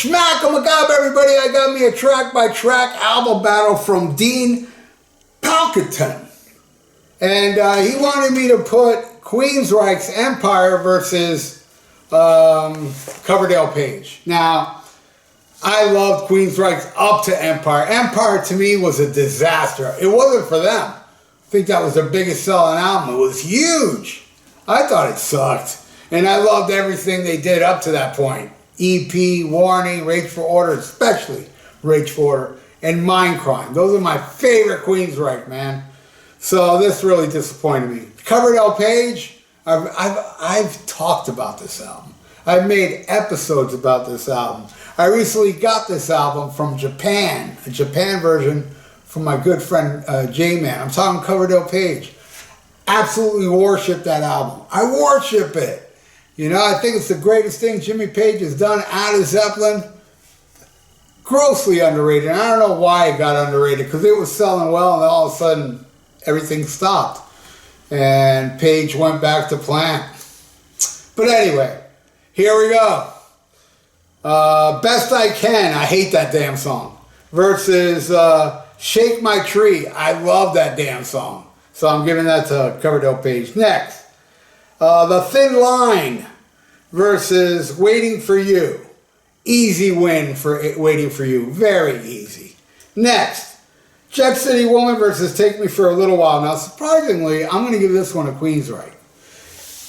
Smack 'em up, everybody. I got me a track-by-track album battle from Dean Pelkonen. And he wanted me to put Queensryche's Empire versus Coverdale Page. Now, I loved Queensryche's Up to Empire. Empire to me was a disaster. It wasn't for them. I think that was their biggest selling album. It was huge. I thought it sucked. And I loved everything they did up to that point. EP, Warning, Rage for Order, especially Rage for Order, and Mindcrime. Those are my favorite Queensryche, man. So this really disappointed me. Coverdale Page, I've talked about this album. I've made episodes about this album. I recently got this album from Japan, a Japan version from my good friend J-Man. I'm talking Coverdale Page. Absolutely worship that album. I worship it. You know, I think it's the greatest thing Jimmy Page has done out of Zeppelin. Grossly underrated. I don't know why it got underrated, because it was selling well, and then all of a sudden everything stopped. And Page went back to Plant. But anyway, here we go. Best I Can, I hate that damn song. Versus Shake My Tree, I love that damn song. So I'm giving that to Coverdale Page. Next. The Thin Line versus Waiting for You. Easy win for Waiting for You. Very easy. Next, Jet City Woman versus Take Me for a Little While. Now, surprisingly, I'm going to give this one a Queensryche.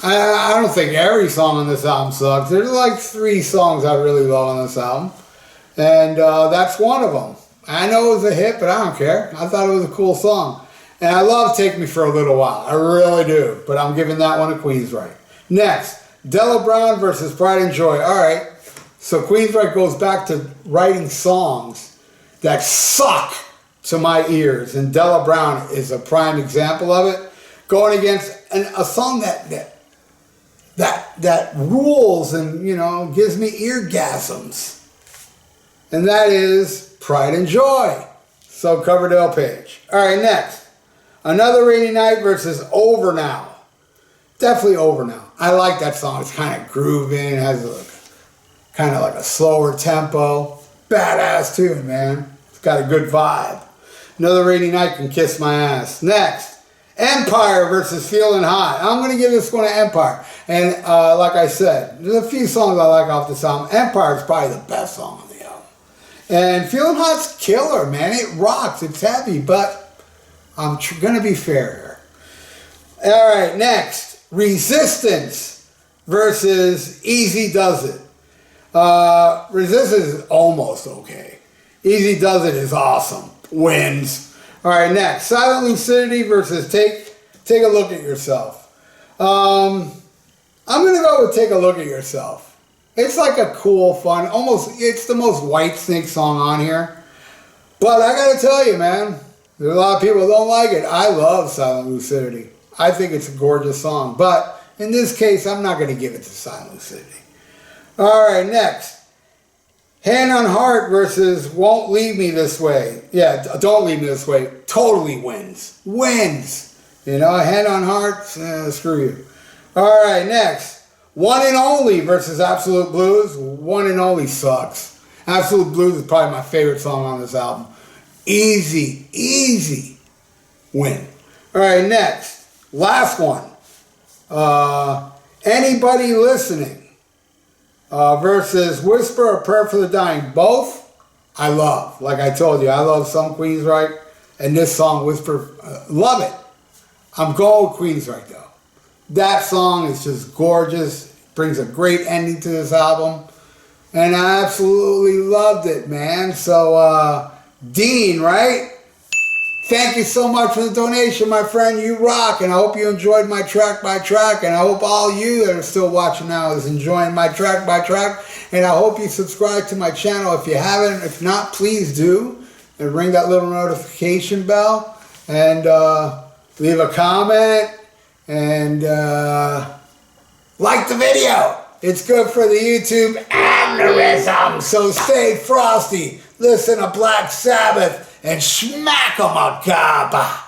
I don't think every song on this album sucks. There's like 3 songs I really love on this album. And that's one of them. I know it was a hit, but I don't care. I thought it was a cool song. And I love Take Me for a Little While. I really do. But I'm giving that one a Queensryche. Next, Della Brown versus Pride and Joy. All right. So Queensryche goes back to writing songs that suck to my ears. And Della Brown is a prime example of it. Going against a song that rules and, you know, gives me eargasms. And that is Pride and Joy. So Coverdale Page. All right, next. Another Rainy Night versus Over Now. Definitely Over Now. I like that song. It's kind of grooving. It has kind of like a slower tempo. Badass tune, man. It's got a good vibe. Another Rainy Night can kiss my ass. Next, Empire versus Feeling Hot. I'm going to give this one to Empire. And like I said, there's a few songs I like off this album. Empire is probably the best song on the album. And Feeling Hot's killer, man. It rocks. It's heavy, but I'm going to be fair here. All right, next. Resistance versus Easy Does It. Resistance is almost okay. Easy Does It is awesome. Wins. All right, next. Silent Lucidity versus Take a Look at Yourself. I'm going to go with Take a Look at Yourself. It's like a cool, fun, it's the most Whitesnake song on here. But I got to tell you, man, there's a lot of people who don't like it. I love Silent Lucidity. I think it's a gorgeous song. But in this case, I'm not going to give it to Silent Lucidity. All right, next. Hand on Heart versus Won't Leave Me This Way. Yeah, Don't Leave Me This Way. Totally wins. Wins. You know, Hand on Heart, screw you. All right, next. One and Only versus Absolute Blues. One and Only sucks. Absolute Blues is probably my favorite song on this album. Easy, easy win. All right, next. Last one. Anybody Listening versus Whisper a Prayer for the Dying. Both I love. Like I told you, I love some Queensryche. And this song, Whisper, love it. I'm going with Queensryche though. That song is just gorgeous. Brings a great ending to this album. And I absolutely loved it, man. So, Dean, right? Thank you so much for the donation, my friend. You rock. And I hope you enjoyed my track by track. And I hope all you that are still watching now is enjoying my track by track. And I hope you subscribe to my channel if you haven't. If not, please do. And ring that little notification bell. And leave a comment. And like the video. It's good for the YouTube aneurysm. So stay frosty. Listen to Black Sabbath and smack 'em a gaba.